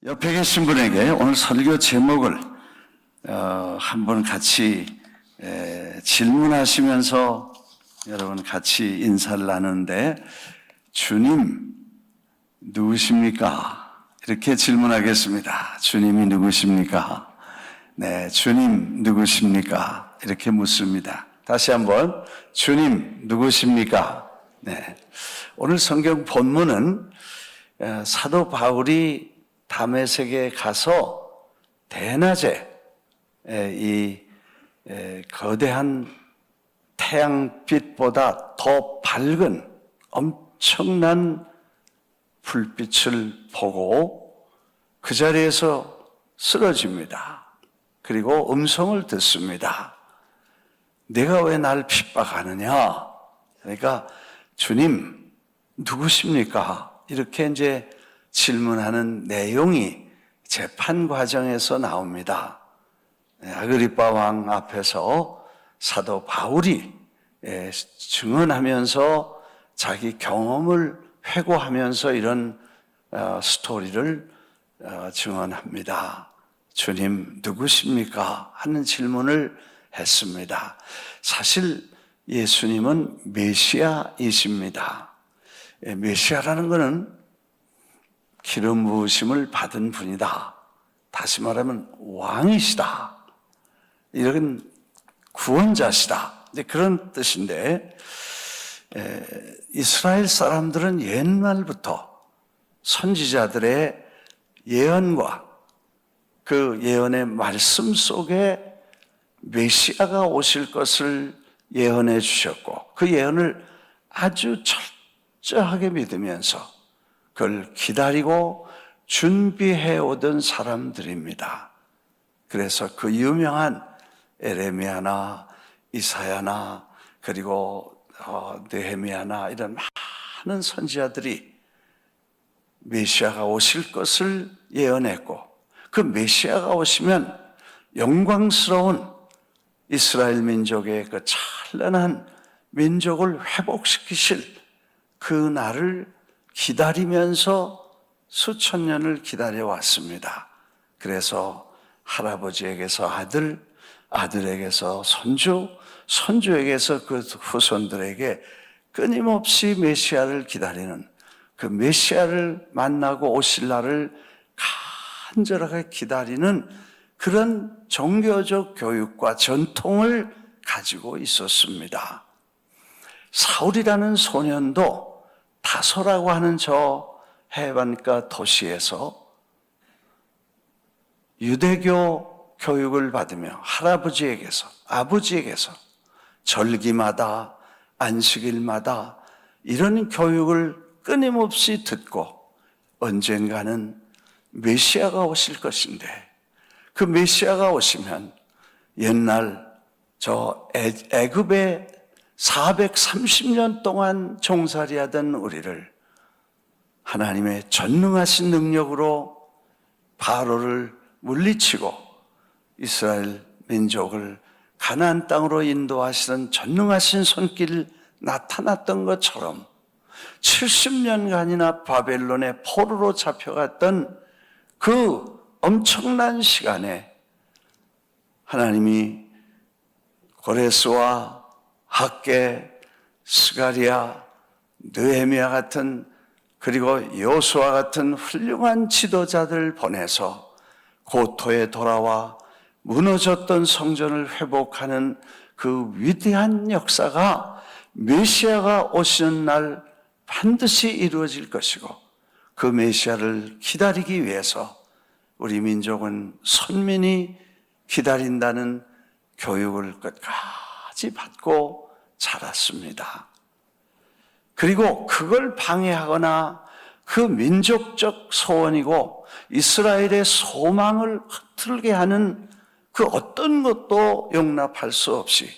옆에 계신 분에게 오늘 설교 제목을 한번 같이 질문하시면서 여러분 같이 인사를 나누는데, 주님 누구십니까? 이렇게 질문하겠습니다. 주님이 누구십니까? 네, 주님 누구십니까? 이렇게 묻습니다. 다시 한번, 주님 누구십니까? 네, 오늘 성경 본문은 사도 바울이 다메섹에 가서 대낮에 이 거대한 태양빛보다 더 밝은 엄청난 불빛을 보고 그 자리에서 쓰러집니다. 그리고 음성을 듣습니다. 내가 왜 날 핍박하느냐? 그러니까 주님 누구십니까? 이렇게 이제 질문하는 내용이 재판 과정에서 나옵니다. 아그리빠 왕 앞에서 사도 바울이 증언하면서 자기 경험을 회고하면서 이런 스토리를 증언합니다. 주님 누구십니까? 하는 질문을 했습니다. 사실 예수님은 메시아이십니다. 메시아라는 것은 기름 부으심을 받은 분이다. 다시 말하면 왕이시다. 이런 구원자시다. 그런 뜻인데, 이스라엘 사람들은 옛날부터 선지자들의 예언과 그 예언의 말씀 속에 메시아가 오실 것을 예언해 주셨고, 그 예언을 아주 철저하게 믿으면서 그걸 기다리고 준비해 오던 사람들입니다. 그래서 그 유명한 에레미야나 이사야나 그리고 느헤미야나 이런 많은 선지자들이 메시아가 오실 것을 예언했고, 그 메시아가 오시면 영광스러운 이스라엘 민족의 그 찬란한 민족을 회복시키실 그 날을 기다리면서 수천 년을 기다려왔습니다. 그래서 할아버지에게서 아들, 아들에게서 손주, 손주에게서 그 후손들에게 끊임없이 메시아를 기다리는, 그 메시아를 만나고 오실 날을 간절하게 기다리는 그런 종교적 교육과 전통을 가지고 있었습니다. 사울이라는 소년도 다소라고 하는 저 해변가 도시에서 유대교 교육을 받으며 할아버지에게서, 아버지에게서 절기마다 안식일마다 이런 교육을 끊임없이 듣고 언젠가는 메시아가 오실 것인데, 그 메시아가 오시면 옛날 저 애굽의 430년 동안 종살이하던 우리를 하나님의 전능하신 능력으로 바로를 물리치고 이스라엘 민족을 가나안 땅으로 인도하시던 전능하신 손길 나타났던 것처럼 70년간이나 바벨론의 포로로 잡혀갔던 그 엄청난 시간에 하나님이 고레스와 학개, 스가랴, 느헤미야 같은, 그리고 여호수아 같은 훌륭한 지도자들 보내서 고토에 돌아와 무너졌던 성전을 회복하는 그 위대한 역사가 메시아가 오시는 날 반드시 이루어질 것이고, 그 메시아를 기다리기 위해서 우리 민족은 선민이 기다린다는 교육을 끝까지 받고 자랐습니다. 그리고 그걸 방해하거나 그 민족적 소원이고 이스라엘의 소망을 흐트르게 하는 그 어떤 것도 용납할 수 없이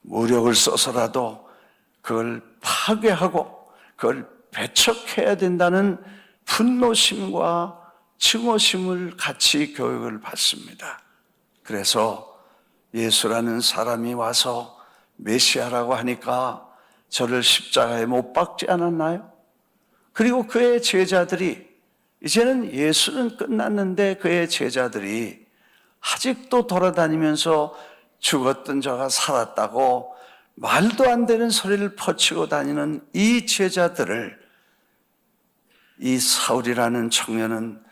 무력을 써서라도 그걸 파괴하고 그걸 배척해야 된다는 분노심과 증오심을 같이 교육을 받습니다. 그래서 예수라는 사람이 와서 메시아라고 하니까 저를 십자가에 못 박지 않았나요? 그리고 그의 제자들이 이제는 예수는 끝났는데 그의 제자들이 아직도 돌아다니면서 죽었던 자가 살았다고 말도 안 되는 소리를 퍼치고 다니는 이 제자들을 이 사울이라는 청년은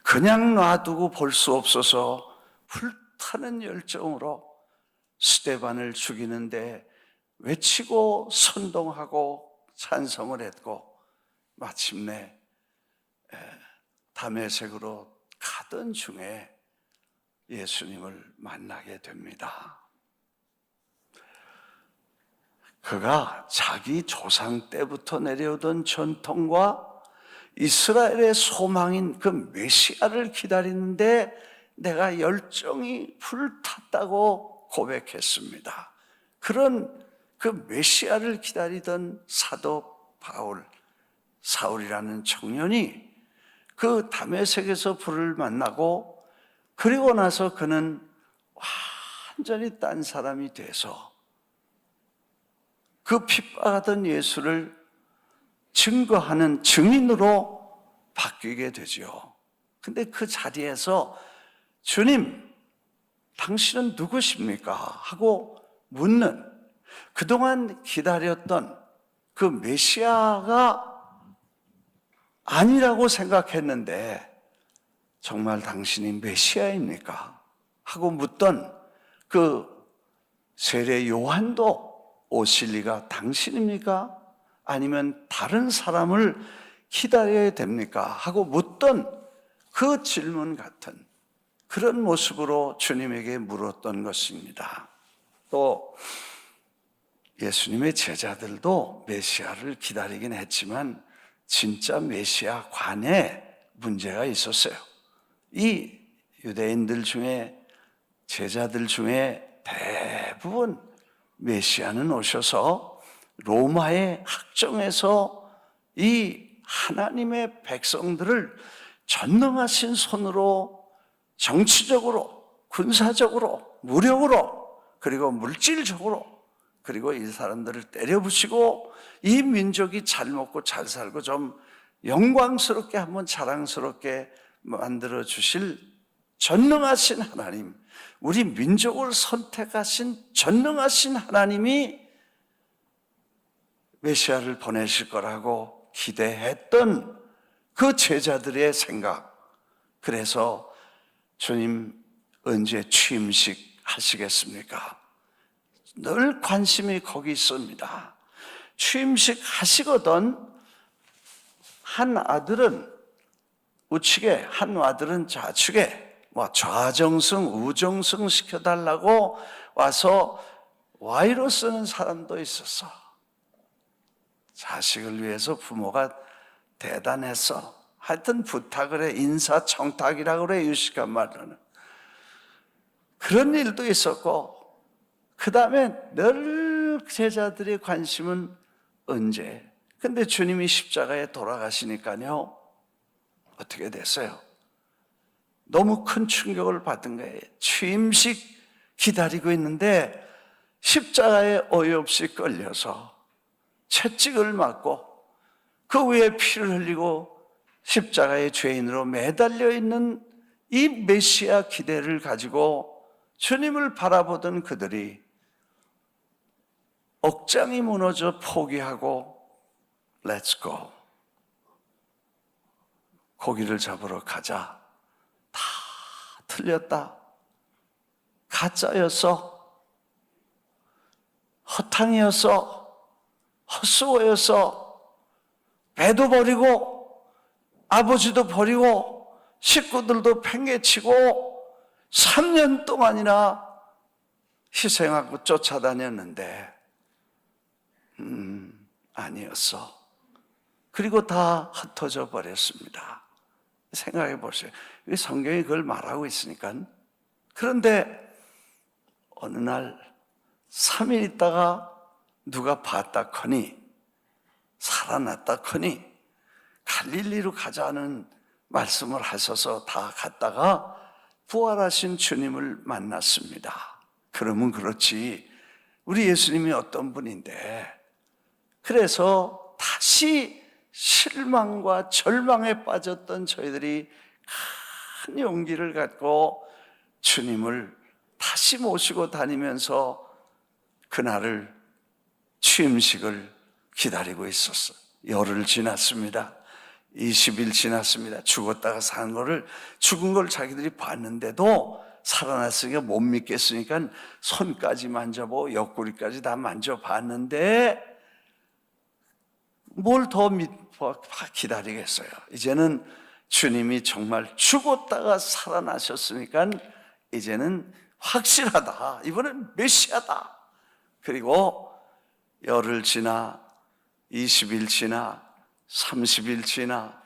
그냥 놔두고 볼 수 없어서 불타는 열정으로 스데반을 죽이는데 외치고 선동하고 찬송을 했고 마침내 다메섹으로 가던 중에 예수님을 만나게 됩니다. 그가 자기 조상 때부터 내려오던 전통과 이스라엘의 소망인 그 메시아를 기다리는데 내가 열정이 불탔다고 고백했습니다. 그런 그 메시아를 기다리던 사도 바울, 사울이라는 청년이 그 다메섹에서 불을 만나고 그리고 나서 그는 완전히 딴 사람이 돼서 그 핍박하던 예수를 증거하는 증인으로 바뀌게 되죠. 근데 그 자리에서 주님, 당신은 누구십니까? 하고 묻는 그동안 기다렸던 그 메시아가 아니라고 생각했는데 정말 당신이 메시아입니까? 하고 묻던 그 세례 요한도 오실 리가 당신입니까? 아니면 다른 사람을 기다려야 됩니까? 하고 묻던 그 질문 같은 그런 모습으로 주님에게 물었던 것입니다. 또 예수님의 제자들도 메시아를 기다리긴 했지만 진짜 메시아 관에 문제가 있었어요. 이 유대인들 중에 제자들 중에 대부분 메시아는 오셔서 로마의 학정에서 이 하나님의 백성들을 전능하신 손으로 정치적으로, 군사적으로, 무력으로, 그리고 물질적으로, 그리고 이 사람들을 때려부시고 이 민족이 잘 먹고 잘 살고 좀 영광스럽게 한번 자랑스럽게 만들어 주실 전능하신 하나님, 우리 민족을 선택하신 전능하신 하나님이 메시아를 보내실 거라고 기대했던 그 제자들의 생각. 그래서 주님 언제 취임식 하시겠습니까? 늘 관심이 거기 있습니다. 취임식 하시거든 한 아들은 우측에 한 아들은 좌측에 좌정승 우정승 시켜달라고 와서 와이로 쓰는 사람도 있었어. 자식을 위해서 부모가 대단했어. 하여튼 부탁을 해. 인사청탁이라고 그래, 유식한 말로는. 그런 일도 있었고 그 다음에 늘 제자들의 관심은 언제? 근데 주님이 십자가에 돌아가시니까요 어떻게 됐어요? 너무 큰 충격을 받은 거예요. 취임식 기다리고 있는데 십자가에 어이없이 끌려서 채찍을 맞고 그 위에 피를 흘리고 십자가의 죄인으로 매달려 있는 이 메시아 기대를 가지고 주님을 바라보던 그들이 억장이 무너져 포기하고 Let's go. 고기를 잡으러 가자. 다 틀렸다. 가짜였어. 허탕이었어. 헛수고였어. 배도 버리고 아버지도 버리고 식구들도 팽개치고 3년 동안이나 희생하고 쫓아다녔는데 아니었어. 그리고 다 흩어져 버렸습니다. 생각해 보세요. 성경이 그걸 말하고 있으니까. 그런데 어느 날 3일 있다가 누가 봤다 커니 살아났다 커니 갈릴리로 가자는 말씀을 하셔서 다 갔다가 부활하신 주님을 만났습니다. 그러면 그렇지 우리 예수님이 어떤 분인데 그래서 다시 실망과 절망에 빠졌던 저희들이 큰 용기를 갖고 주님을 다시 모시고 다니면서 그날을 취임식을 기다리고 있었어요. 열흘 지났습니다. 20일 지났습니다. 죽었다가 산 거를, 죽은 걸 자기들이 봤는데도 살아났으니까 못 믿겠으니까 손까지 만져보고 옆구리까지 다 만져봤는데 뭘 더 기다리겠어요. 이제는 주님이 정말 죽었다가 살아나셨으니까 이제는 확실하다. 이번엔 메시아다. 그리고 열흘 지나 20일 지나 30일 지나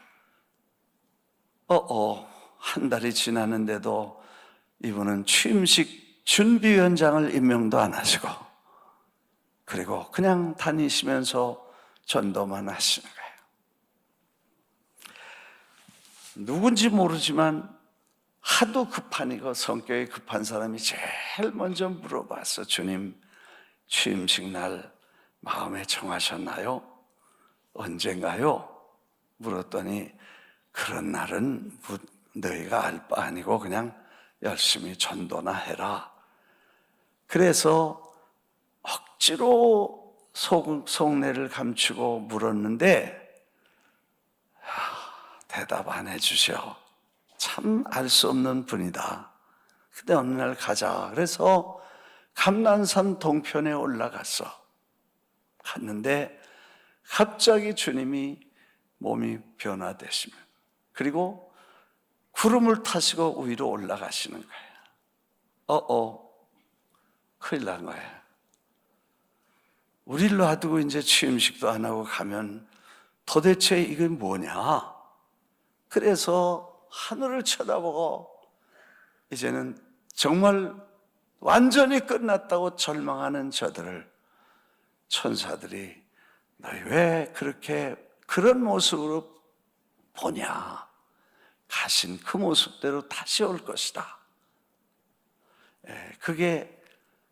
한 달이 지났는데도 이분은 취임식 준비위원장을 임명도 안 하시고 그리고 그냥 다니시면서 전도만 하시는 거예요. 누군지 모르지만 하도 급하니까 성격이 급한 사람이 제일 먼저 물어봤어. 주님, 취임식 날 마음에 정하셨나요? 언젠가요? 물었더니 그런 날은 너희가 알 바 아니고 그냥 열심히 전도나 해라. 그래서 억지로 속내를 감추고 물었는데 대답 안 해주셔. 참 알 수 없는 분이다. 근데 어느 날 가자. 그래서 감난산 동편에 올라갔어. 갔는데 갑자기 주님이 몸이 변화되시면 그리고 구름을 타시고 위로 올라가시는 거예요. 큰일 난 거예요. 우리를 놔두고 이제 취임식도 안 하고 가면 도대체 이게 뭐냐? 그래서 하늘을 쳐다보고 이제는 정말 완전히 끝났다고 절망하는 저들을 천사들이 너희 왜 그렇게 그런 모습으로 보냐? 가신 그 모습대로 다시 올 것이다. 그게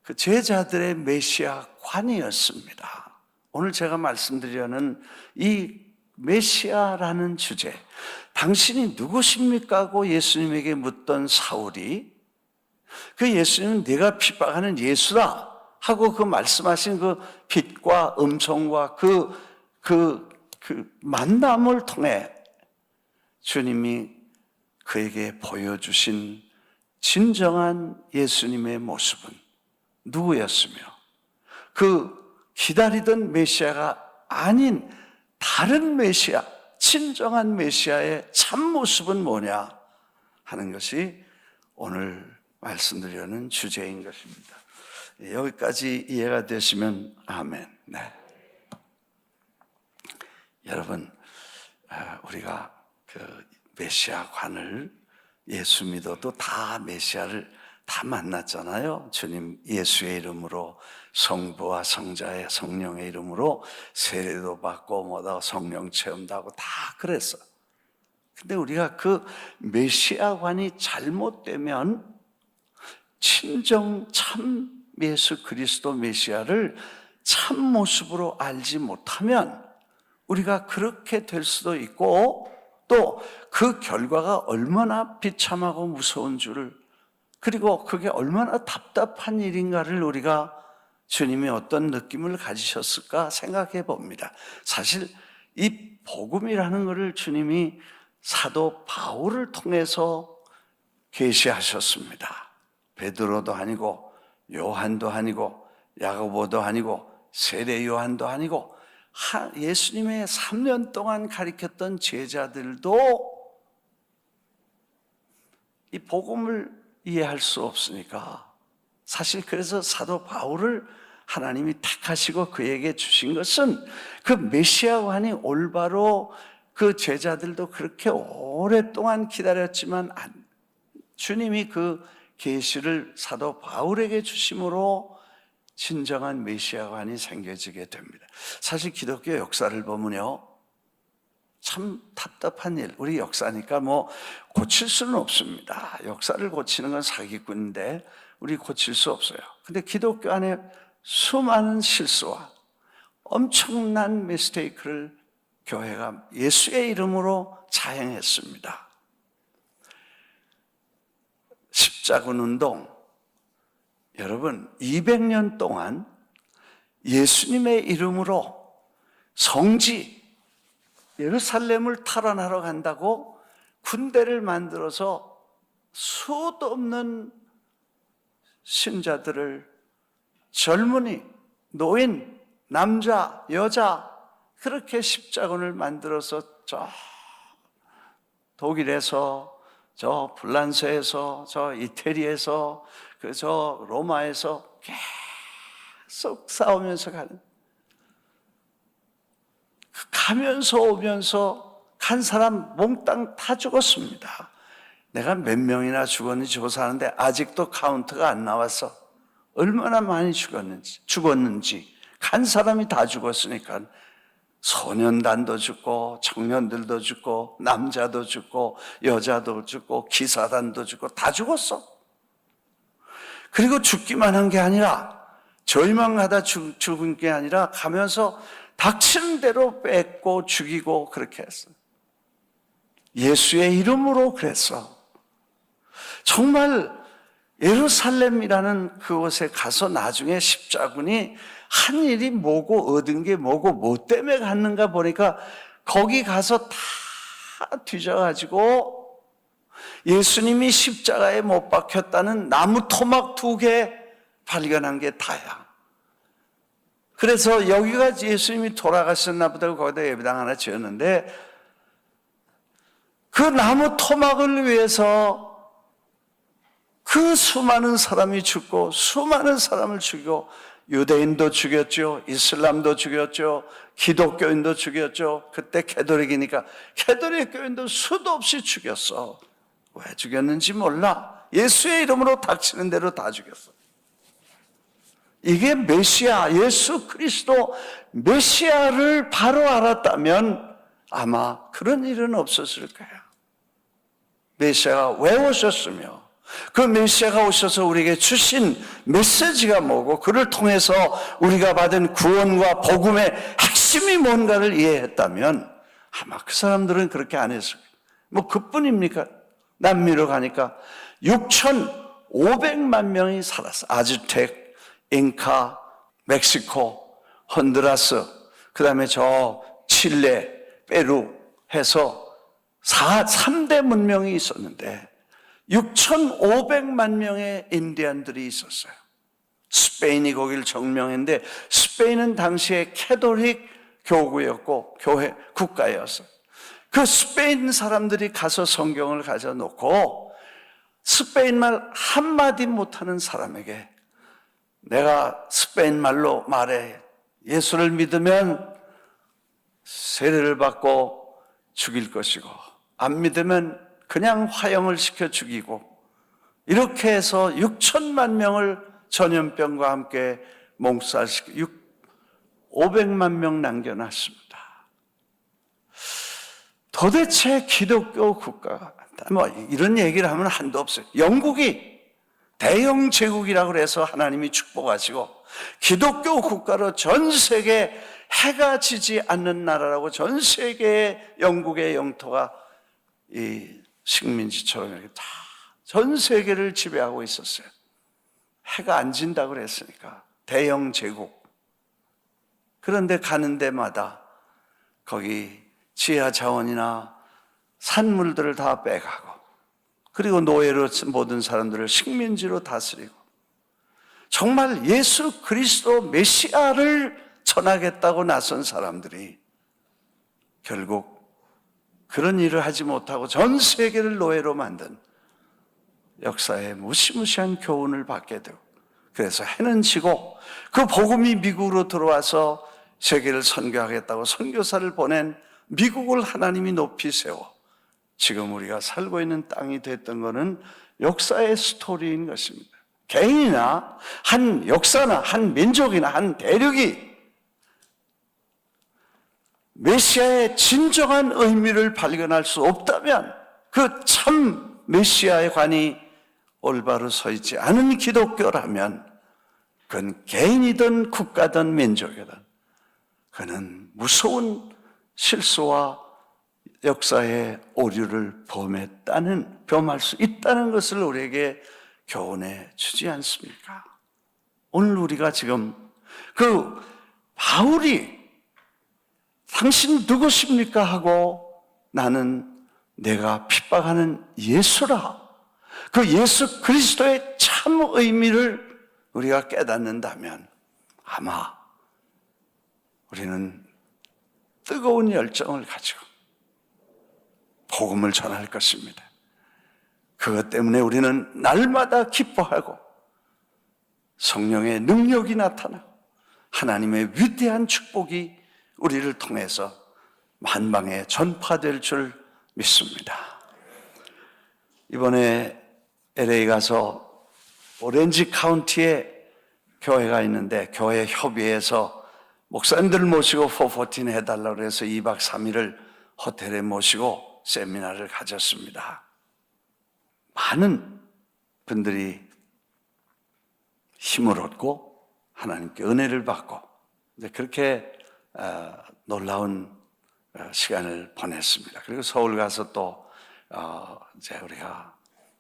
그 제자들의 메시아 관이었습니다. 오늘 제가 말씀드리려는 이 메시아라는 주제, 당신이 누구십니까? 하고 예수님에게 묻던 사울이 그 예수님은 내가 핍박하는 예수다 하고 그 말씀하신 그 빛과 음성과 그 만남을 통해 주님이 그에게 보여주신 진정한 예수님의 모습은 누구였으며 그 기다리던 메시아가 아닌 다른 메시아, 진정한 메시아의 참모습은 뭐냐 하는 것이 오늘 말씀드리려는 주제인 것입니다. 여기까지 이해가 되시면 아멘. 네. 여러분, 우리가 그 메시아관을 예수 믿어도 다 메시아를 다 만났잖아요. 주님 예수의 이름으로 성부와 성자의 성령의 이름으로 세례도 받고 뭐다 성령 체험도 하고 다 그랬어. 근데 우리가 그 메시아관이 잘못되면 친정 참 예수 그리스도 메시아를 참 모습으로 알지 못하면 우리가 그렇게 될 수도 있고 또 그 결과가 얼마나 비참하고 무서운 줄을 그리고 그게 얼마나 답답한 일인가를 우리가 주님이 어떤 느낌을 가지셨을까 생각해 봅니다. 사실 이 복음이라는 것을 주님이 사도 바울을 통해서 계시하셨습니다. 베드로도 아니고 요한도 아니고 야고보도 아니고 세례 요한도 아니고 예수님의 3년 동안 가르쳤던 제자들도 이 복음을 이해할 수 없으니까 사실 그래서 사도 바울을 하나님이 택하시고 그에게 주신 것은 그 메시아관이 올바로 그 제자들도 그렇게 오랫동안 기다렸지만 주님이 그 계시를 사도 바울에게 주심으로 진정한 메시아관이 생겨지게 됩니다. 사실 기독교 역사를 보면요 참 답답한 일, 우리 역사니까 뭐 고칠 수는 없습니다. 역사를 고치는 건 사기꾼인데 우리 고칠 수 없어요. 근데 기독교 안에 수많은 실수와 엄청난 미스테이크를 교회가 예수의 이름으로 자행했습니다. 십자군 운동, 여러분 200년 동안 예수님의 이름으로 성지 예루살렘을 탈환하러 간다고 군대를 만들어서 수도 없는 신자들을 젊은이, 노인, 남자, 여자 그렇게 십자군을 만들어서 저 독일에서 저 불란서에서 저 이태리에서 저 로마에서 계속 싸우면서 가면서 오면서 간 사람 몽땅 다 죽었습니다. 내가 몇 명이나 죽었는지 조사하는데 아직도 카운트가 안 나왔어. 얼마나 많이 죽었는지 간 사람이 다 죽었으니까 소년단도 죽고 청년들도 죽고 남자도 죽고 여자도 죽고 기사단도 죽고 다 죽었어. 그리고 죽기만 한 게 아니라 절망하다 죽은 게 아니라 가면서 닥치는 대로 뺏고 죽이고 그렇게 했어. 예수의 이름으로 그랬어. 정말 예루살렘이라는 그곳에 가서 나중에 십자군이 한 일이 뭐고 얻은 게 뭐고 뭐 때문에 갔는가 보니까 거기 가서 다 뒤져가지고 예수님이 십자가에 못 박혔다는 나무 토막 2개 발견한 게 다야. 그래서 여기가 예수님이 돌아가셨나 보다 거기다 예배당 하나 지었는데 그 나무 토막을 위해서 그 수많은 사람이 죽고 수많은 사람을 죽이고 유대인도 죽였죠. 이슬람도 죽였죠. 기독교인도 죽였죠. 그때 캐톨릭이니까 캐톨릭 교인도 수도 없이 죽였어. 왜 죽였는지 몰라. 예수의 이름으로 닥치는 대로 다 죽였어. 이게 메시아, 예수 그리스도 메시아를 바로 알았다면 아마 그런 일은 없었을 거야. 메시아가 왜 오셨으며 그 메시아가 오셔서 우리에게 주신 메시지가 뭐고 그를 통해서 우리가 받은 구원과 복음의 핵심이 뭔가를 이해했다면 아마 그 사람들은 그렇게 안 했을 거예요. 뭐 그뿐입니까? 남미로 가니까 6,500만 명이 살았어. 아즈텍, 잉카, 멕시코, honduras, 그 다음에 저 칠레, 페루 해서 3대 문명이 있었는데 6,500만 명의 인디안들이 있었어요. 스페인이 거기를 점령했는데 스페인은 당시에 캐톨릭 교구였고 교회 국가였어요. 그 스페인 사람들이 가서 성경을 가져놓고 스페인 말 한마디 못하는 사람에게 내가 스페인 말로 말해 예수를 믿으면 세례를 받고 죽일 것이고 안 믿으면 그냥 화형을 시켜 죽이고 이렇게 해서 6천만 명을 전염병과 함께 몽살시키고 500만 명 남겨놨습니다. 도대체 기독교 국가가 뭐 이런 얘기를 하면 한도 없어요. 영국이 대영 제국이라고 해서 하나님이 축복하시고 기독교 국가로 전 세계 해가 지지 않는 나라라고 전 세계의 영국의 영토가 이 식민지처럼 이렇게 다 전 세계를 지배하고 있었어요. 해가 안 진다고 그랬으니까 대영 제국. 그런데 가는 데마다 거기 지하 자원이나 산물들을 다 빼가고 그리고 노예로 모든 사람들을 식민지로 다스리고 정말 예수 그리스도 메시아를 전하겠다고 나선 사람들이 결국 그런 일을 하지 못하고 전 세계를 노예로 만든 역사의 무시무시한 교훈을 받게 되고 그래서 해는 지고 그 복음이 미국으로 들어와서 세계를 선교하겠다고 선교사를 보낸 미국을 하나님이 높이 세워 지금 우리가 살고 있는 땅이 됐던 것은 역사의 스토리인 것입니다. 개인이나 한 역사나 한 민족이나 한 대륙이 메시아의 진정한 의미를 발견할 수 없다면 그 참 메시아의 관이 올바로 서 있지 않은 기독교라면 그건 개인이든 국가든 민족이든 그는 무서운 실수와 역사의 오류를 범할 수 있다는 것을 우리에게 교훈해 주지 않습니까? 오늘 우리가 지금 그 바울이 당신 누구십니까? 하고 나는 내가 핍박하는 예수라. 그 예수 그리스도의 참 의미를 우리가 깨닫는다면 아마 우리는 뜨거운 열정을 가지고 복음을 전할 것입니다. 그것 때문에 우리는 날마다 기뻐하고 성령의 능력이 나타나고 하나님의 위대한 축복이 우리를 통해서 만방에 전파될 줄 믿습니다. 이번에 LA 가서 오렌지 카운티에 교회가 있는데 교회 협의회에서 목사님들 모시고 414 해달라고 해서 2박 3일을 호텔에 모시고 세미나를 가졌습니다. 많은 분들이 힘을 얻고 하나님께 은혜를 받고 이제 그렇게 놀라운 시간을 보냈습니다. 그리고 서울 가서 또 이제 우리가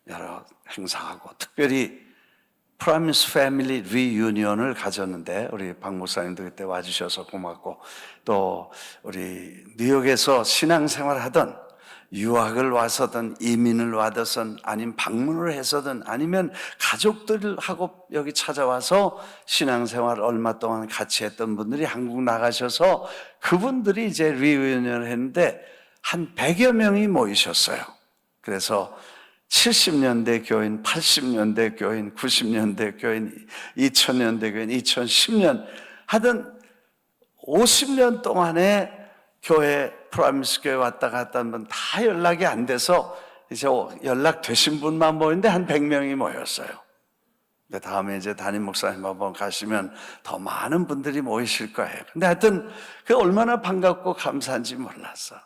여러 행사하고 특별히 프라미스 패밀리 리유니언을 가졌는데 우리 박 목사님도 그때 와주셔서 고맙고 또 우리 뉴욕에서 신앙생활 하던 유학을 와서든 이민을 와서든 아니면 방문을 해서든 아니면 가족들하고 여기 찾아와서 신앙생활 얼마 동안 같이 했던 분들이 한국 나가셔서 그분들이 이제 리유니언을 했는데 한 100여 명이 모이셨어요. 그래서 70년대 교인, 80년대 교인, 90년대 교인, 2000년대 교인, 2010년 하던 50년 동안에 교회 프라미스 교회 왔다 갔다 한 번 다 연락이 안 돼서 이제 연락 되신 분만 모였는데 한 100명이 모였어요. 근데 다음에 이제 담임 목사님 한번 가시면 더 많은 분들이 모이실 거예요. 근데 하여튼 그 얼마나 반갑고 감사한지 몰랐어.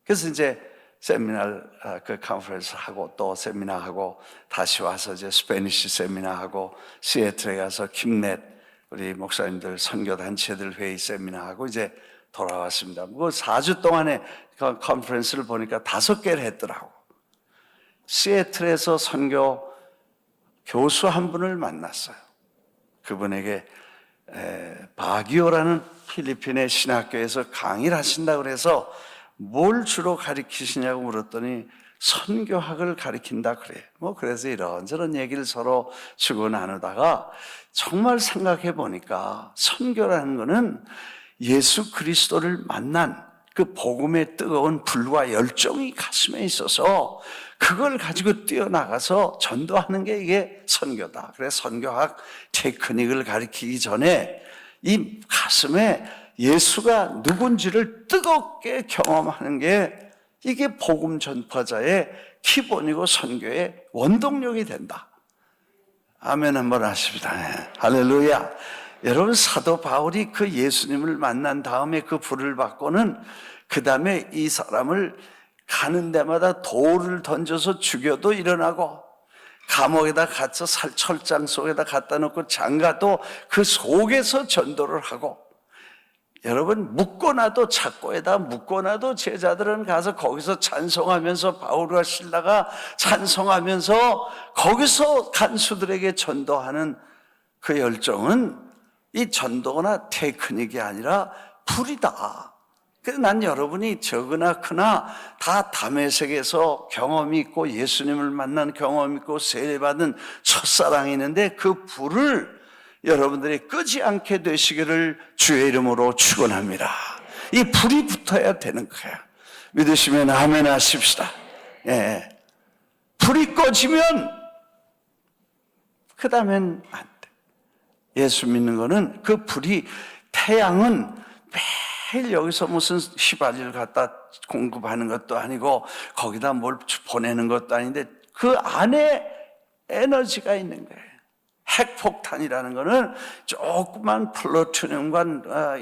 그래서 이제 세미나 그 컨퍼런스 하고 또 세미나 하고 다시 와서 이제 스페니시 세미나 하고 시애틀에 가서 킴넷 우리 목사님들 선교 단체들 회의 세미나 하고 이제 돌아왔습니다. 뭐 4주 동안에 그 컨퍼런스를 보니까 5개를 했더라고. 시애틀에서 선교 교수 한 분을 만났어요. 그분에게 바기오라는 필리핀의 신학교에서 강의를 하신다고 그래서 뭘 주로 가르치시냐고 물었더니 선교학을 가르친다 그래요. 뭐 그래서 이런저런 얘기를 서로 주고 나누다가 정말 생각해 보니까 선교라는 거는 예수 그리스도를 만난 그 복음의 뜨거운 불과 열정이 가슴에 있어서 그걸 가지고 뛰어나가서 전도하는 게 이게 선교다. 그래서 선교학 테크닉을 가르치기 전에 이 가슴에 예수가 누군지를 뜨겁게 경험하는 게 이게 복음 전파자의 기본이고 선교의 원동력이 된다. 아멘 한번 하십니다. 네. 할렐루야. 여러분 사도 바울이 그 예수님을 만난 다음에 그 불을 받고는 그 다음에 이 사람을 가는 데마다 돌을 던져서 죽여도 일어나고 감옥에다 갇혀 철장 속에다 갖다 놓고 장가도 그 속에서 전도를 하고 여러분 묻고나도 착고에다 묻고나도 제자들은 가서 거기서 찬송하면서 바울과 실라가 찬송하면서 거기서 간수들에게 전도하는 그 열정은 이 전도나 테크닉이 아니라 불이다. 그래서 난 여러분이 적으나 크나 다 담에색에서 경험이 있고 예수님을 만난 경험이 있고 세례받은 첫사랑이 있는데 그 불을 여러분들이 끄지 않게 되시기를 주의 이름으로 축원합니다. 이 불이 붙어야 되는 거예요. 믿으시면 아멘 하십시다. 예. 불이 꺼지면 그 다음엔 안 돼. 예수 믿는 거는 그 불이 태양은 매일 여기서 무슨 휘발유를 갖다 공급하는 것도 아니고 거기다 뭘 보내는 것도 아닌데 그 안에 에너지가 있는 거예요. 핵폭탄이라는 거는 조그만 플루토늄과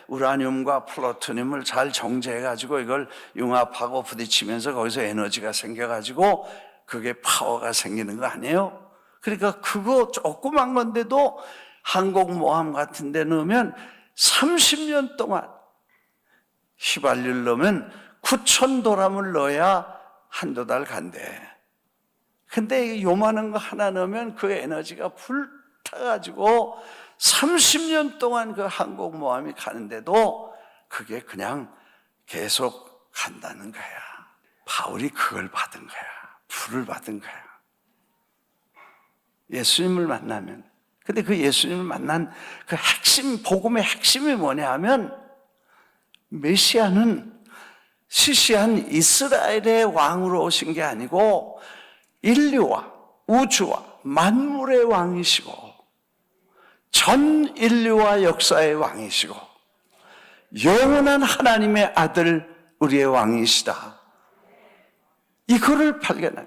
우라늄과 플루토늄을 잘 정제해가지고 이걸 융합하고 부딪히면서 거기서 에너지가 생겨가지고 그게 파워가 생기는 거 아니에요? 그러니까 그거 조그만 건데도 항공모함 같은 데 넣으면 30년 동안 휘발유를 넣으면 9,000도람을 넣어야 한두 달 간대. 근데 요만한 거 하나 넣으면 그 에너지가 불타가지고 30년 동안 그 항공모함이 가는데도 그게 그냥 계속 간다는 거야. 바울이 그걸 받은 거야. 불을 받은 거야. 예수님을 만나면. 근데 그 예수님을 만난 그 핵심, 복음의 핵심이 뭐냐 하면 메시아는 시시한 이스라엘의 왕으로 오신 게 아니고 인류와 우주와 만물의 왕이시고 전 인류와 역사의 왕이시고 영원한 하나님의 아들 우리의 왕이시다. 이거를 발견한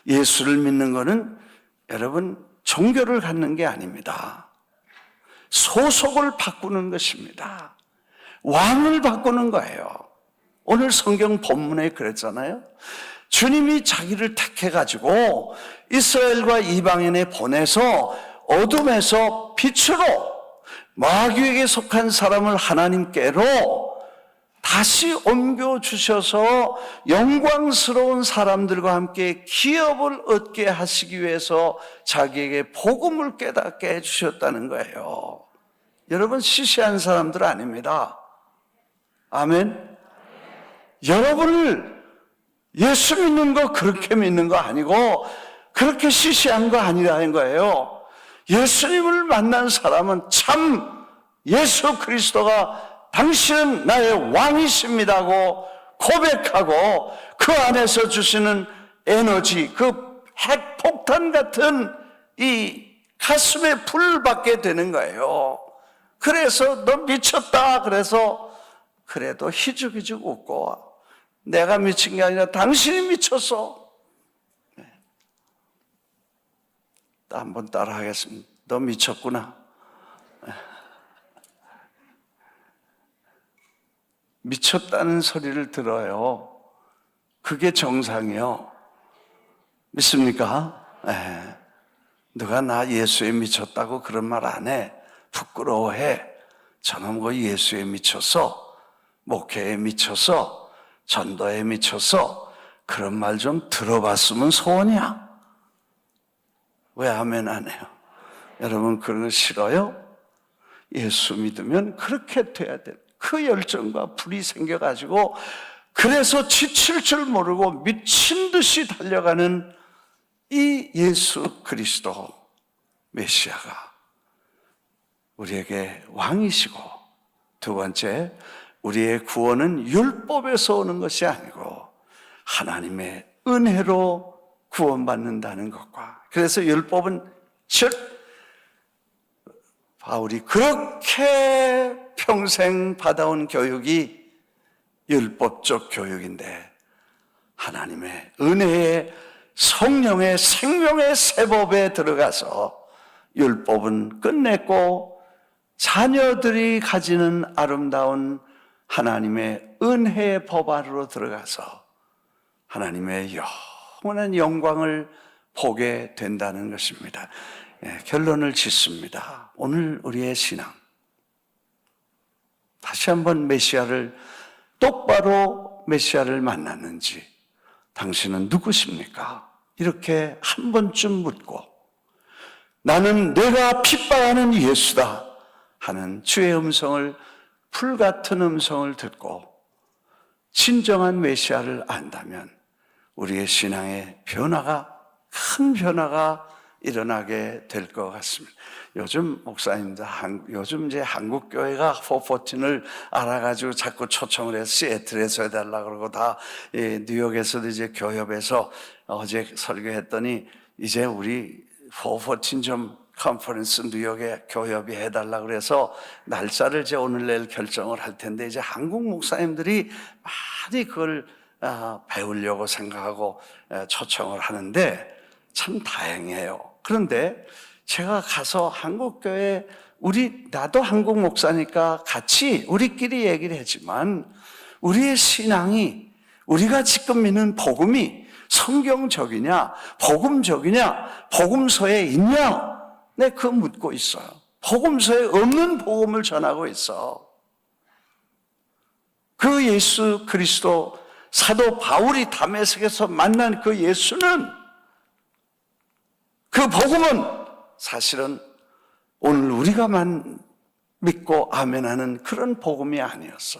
예수를 믿는 것은 여러분 종교를 갖는 게 아닙니다. 소속을 바꾸는 것입니다. 왕을 바꾸는 거예요. 오늘 성경 본문에 그랬잖아요. 주님이 자기를 택해가지고 이스라엘과 이방인에 보내서 어둠에서 빛으로 마귀에게 속한 사람을 하나님께로 다시 옮겨주셔서 영광스러운 사람들과 함께 기업을 얻게 하시기 위해서 자기에게 복음을 깨닫게 해주셨다는 거예요. 여러분 시시한 사람들 아닙니다. 아멘. 여러분을 예수 믿는 거 그렇게 믿는 거 아니고 그렇게 시시한 거 아니라는 거예요. 예수님을 만난 사람은 참 예수 그리스도가 당신은 나의 왕이십니다고 고백하고 그 안에서 주시는 에너지, 그 핵폭탄 같은 이 가슴에 불을 받게 되는 거예요. 그래서 너 미쳤다. 그래서 그래도 희죽희죽 웃고 내가 미친 게 아니라 당신이 미쳤어. 한번 따라 하겠습니다. 너 미쳤구나. 미쳤다는 소리를 들어요. 그게 정상이요. 믿습니까? 네. 누가 나 예수에 미쳤다고 그런 말 안 해. 부끄러워해. 저는 뭐 예수에 미쳐서, 목회에 미쳐서, 전도에 미쳐서 그런 말 좀 들어봤으면 소원이야. 왜 아멘 안 해요? 여러분 그런 거 싫어요? 예수 믿으면 그렇게 돼야 돼. 그 열정과 불이 생겨가지고 그래서 지칠 줄 모르고 미친 듯이 달려가는 이 예수 그리스도 메시아가 우리에게 왕이시고, 두 번째 우리의 구원은 율법에서 오는 것이 아니고 하나님의 은혜로 구원받는다는 것과, 그래서 율법은 즉 바울이 그렇게 평생 받아온 교육이 율법적 교육인데 하나님의 은혜의 성령의 생명의 세법에 들어가서 율법은 끝냈고 자녀들이 가지는 아름다운 하나님의 은혜의 법 안으로 들어가서 하나님의 영원한 영광을 보게 된다는 것입니다. 결론을 짓습니다. 오늘 우리의 신앙, 다시 한번 메시아를 똑바로 메시아를 만났는지, 당신은 누구십니까? 이렇게 한 번쯤 묻고 나는 내가 핍박하는 예수다 하는 주의 음성을, 불같은 음성을 듣고 진정한 메시아를 안다면 우리의 신앙의 변화가, 큰 변화가 일어나게 될 것 같습니다. 요즘 목사님들, 요즘 이제 한국 교회가 414을 알아가지고 자꾸 초청을 해서 시애틀에서 해달라 그러고 다 뉴욕에서도 이제 교협에서 어제 설교했더니 이제 우리 414 좀 컨퍼런스 뉴욕에 교협이 해달라 그래서 날짜를 이제 오늘 내일 결정을 할 텐데 이제 한국 목사님들이 많이 그걸 배우려고 생각하고 초청을 하는데 참 다행이에요. 그런데 제가 가서 한국교회, 나도 한국 목사니까 같이 우리끼리 얘기를 했지만 우리의 신앙이, 우리가 지금 믿는 복음이 성경적이냐, 복음적이냐, 복음서에 있냐? 네, 그거 묻고 있어요. 복음서에 없는 복음을 전하고 있어. 그 예수 그리스도, 사도 바울이 다메섹에서 만난 그 예수는, 그 복음은 사실은 오늘 우리가만 믿고 아멘하는 그런 복음이 아니었어.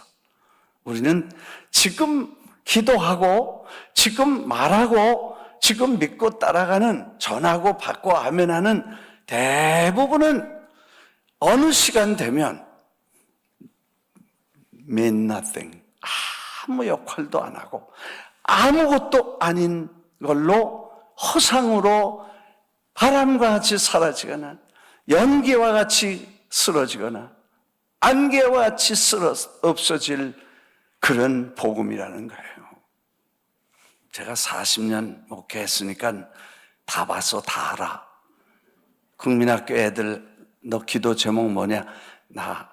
우리는 지금 기도하고 지금 말하고 지금 믿고 따라가는, 전하고 받고 아멘하는 대부분은 어느 시간 되면 mean nothing, 아무 역할도 안 하고 아무것도 아닌 걸로 허상으로 바람과 같이 사라지거나 연기와 같이 쓰러지거나 안개와 같이 없어질 그런 복음이라는 거예요. 제가 40년 목회했으니까 다 봤어, 다 알아. 국민학교 애들 너 기도 제목 뭐냐? 나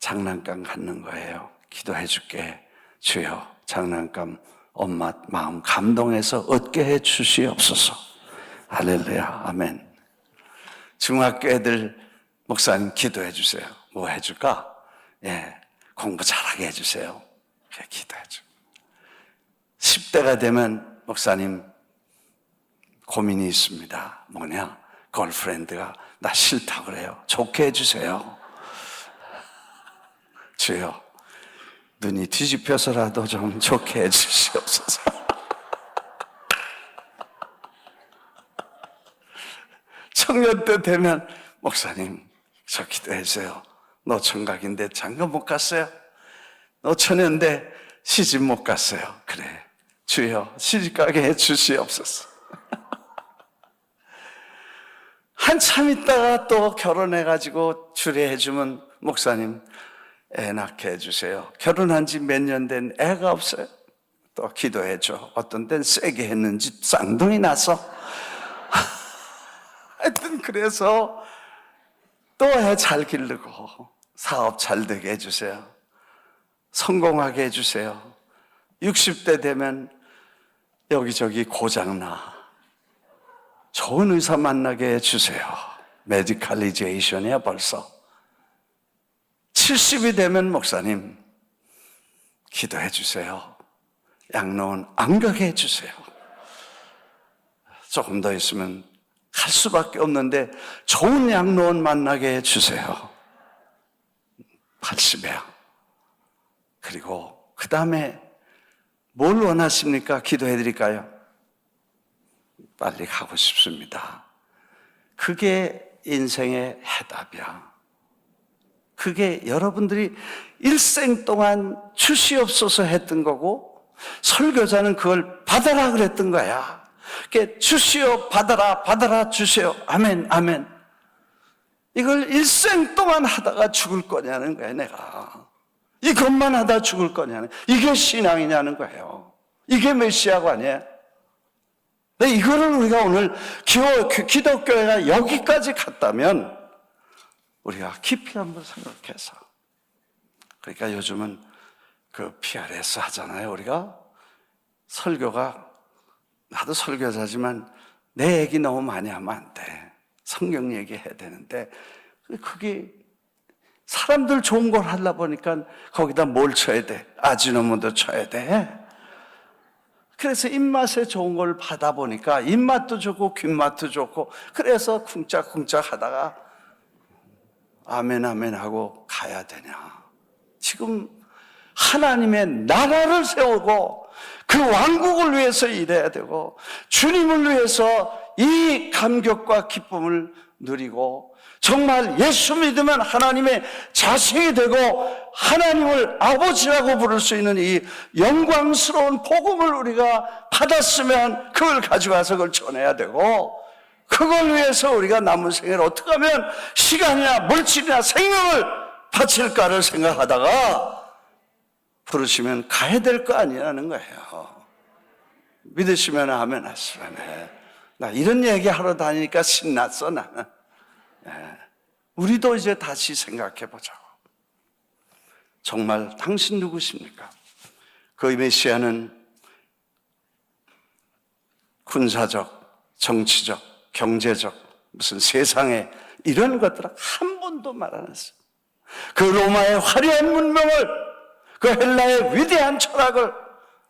장난감 갖는 거예요. 기도해 줄게. 주여, 장난감 엄마 마음 감동해서 얻게 해 주시옵소서. 할렐루야, 아멘. 중학교 애들 목사님 기도해 주세요. 뭐 해줄까? 예, 공부 잘하게 해주세요. 그래, 기도해 줘. 10대가 되면 목사님 고민이 있습니다. 뭐냐? 걸프렌드가 나 싫다 그래요. 좋게 해주세요. 주여, 눈이 뒤집혀서라도 좀 좋게 해주시옵소서. 청년 때 되면 목사님 저 기도해 주세요. 너 청각인데 장가 못 갔어요? 너 처녀인데 시집 못 갔어요. 그래, 주여 시집 가게 해 주시옵소서. 한참 있다가 또 결혼해가지고 주례해주면 목사님 애 낳게 해주세요. 결혼한 지 몇 년 된 애가 없어요. 또 기도해줘. 어떤 데는 세게 했는지 쌍둥이 나서 하여튼 그래서 또 애 잘 기르고 사업 잘 되게 해주세요. 성공하게 해주세요. 60대 되면 여기저기 고장나. 좋은 의사 만나게 해주세요. 메디칼리제이션이야 벌써. 70이 되면 목사님 기도해 주세요. 양로원 안 가게 해주세요. 조금 더 있으면 갈 수밖에 없는데 좋은 양로원 만나게 해주세요. 80이야. 그리고 그 다음에 뭘 원하십니까? 기도해 드릴까요? 빨리 가고 싶습니다. 그게 인생의 해답이야. 그게 여러분들이 일생 동안 주시옵소서 했던 거고, 설교자는 그걸 받아라 그랬던 거야. 그게 주시오, 받아라, 받아라, 주시오. 아멘, 아멘. 이걸 일생 동안 하다가 죽을 거냐는 거야, 내가. 이것만 하다 죽을 거냐는, 이게 신앙이냐는 거예요. 이게 메시아가 아니에요. 근데 이거를 우리가 오늘 기독교회가 여기까지 갔다면 우리가 깊이 한번 생각해서, 그러니까 요즘은 그 PRS 하잖아요. 우리가 설교가, 나도 설교자지만 내 얘기 너무 많이 하면 안 돼. 성경 얘기해야 되는데 그게 사람들 좋은 걸 하려 보니까 거기다 뭘 쳐야 돼? 아지노모도 쳐야 돼. 그래서 입맛에 좋은 걸 받아보니까 입맛도 좋고 귓맛도 좋고, 그래서 쿵짝쿵짝 하다가 아멘 아멘 하고 가야 되냐. 지금 하나님의 나라를 세우고 그 왕국을 위해서 일해야 되고 주님을 위해서 이 감격과 기쁨을 누리고, 정말 예수 믿으면 하나님의 자식이 되고 하나님을 아버지라고 부를 수 있는 이 영광스러운 복음을 우리가 받았으면 그걸 가져가서 그걸 전해야 되고, 그걸 위해서 우리가 남은 생을 어떻게 하면 시간이나 물질이나 생명을 바칠까를 생각하다가 부르시면 가야 될 거 아니라는 거예요. 믿으시면 아멘 하시면 해. 나 이런 얘기 하러 다니니까 신났어 나는. 우리도 이제 다시 생각해 보자고. 정말 당신 누구십니까? 그 메시아는 군사적, 정치적, 경제적, 무슨 세상에 이런 것들은 한 번도 말 안 했어요. 그 로마의 화려한 문명을, 그 헬라의 위대한 철학을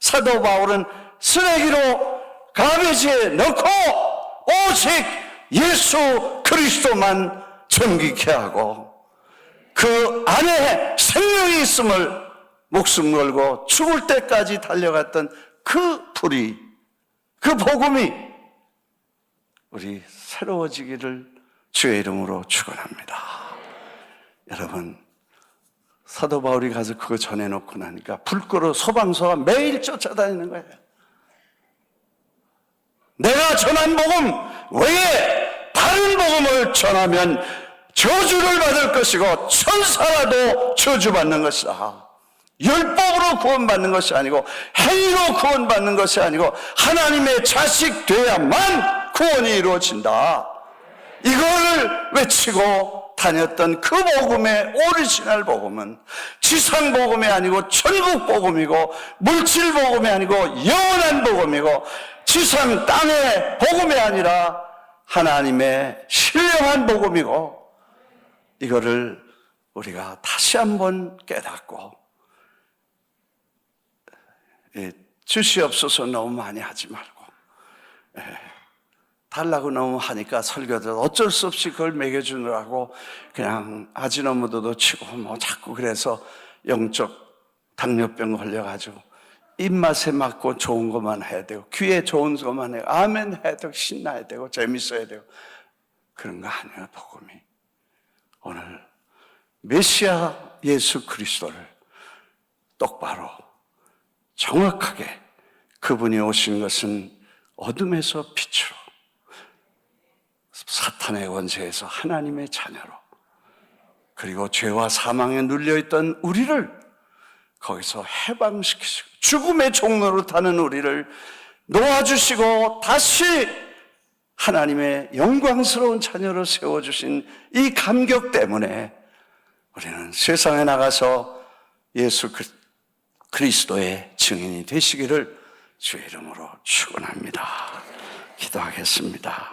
사도 바울은 쓰레기로 가베지에 넣고 오직 예수 그리스도만 존귀케 하고 그 안에 생명이 있음을 목숨 걸고 죽을 때까지 달려갔던 그 불이, 그 복음이 우리 새로워지기를 주의 이름으로 축원합니다. 여러분, 사도 바울이 가서 그거 전해놓고 나니까 불끄러 소방서가 매일 쫓아다니는 거예요. 내가 전한 복음 외에 다른 복음을 전하면 저주를 받을 것이고 천사라도 저주받는 것이다. 율법으로 구원받는 것이 아니고 행위로 구원받는 것이 아니고 하나님의 자식 되어야만 구원이 이루어진다. 이거를 외치고 다녔던 그 복음의 오리지널 복음은 지상 복음이 아니고 천국 복음이고 물질 복음이 아니고 영원한 복음이고 지상 땅의 복음이 아니라 하나님의 신령한 복음이고, 이거를 우리가 다시 한번 깨닫고, 주시옵소서 너무 많이 하지 말고, 달라고 너무 하니까 설교들 어쩔 수 없이 그걸 먹여주느라고 그냥 아지너무도도 치고 뭐 자꾸 그래서 영적 당뇨병 걸려가지고 입맛에 맞고 좋은 것만 해야 되고 귀에 좋은 것만 해요. 아멘 해야 되고 신나야 되고 재밌어야 되고 그런 거 아니에요. 복음이 오늘 메시아 예수 그리스도를 똑바로 정확하게 그분이 오신 것은 어둠에서 빛으로 사탄의 권세에서 하나님의 자녀로, 그리고 죄와 사망에 눌려있던 우리를 거기서 해방시키시고 죽음의 종로로 타는 우리를 놓아주시고 다시 하나님의 영광스러운 자녀로 세워주신 이 감격 때문에 우리는 세상에 나가서 예수 그리스도의 증인이 되시기를 주의 이름으로 축원합니다. 기도하겠습니다.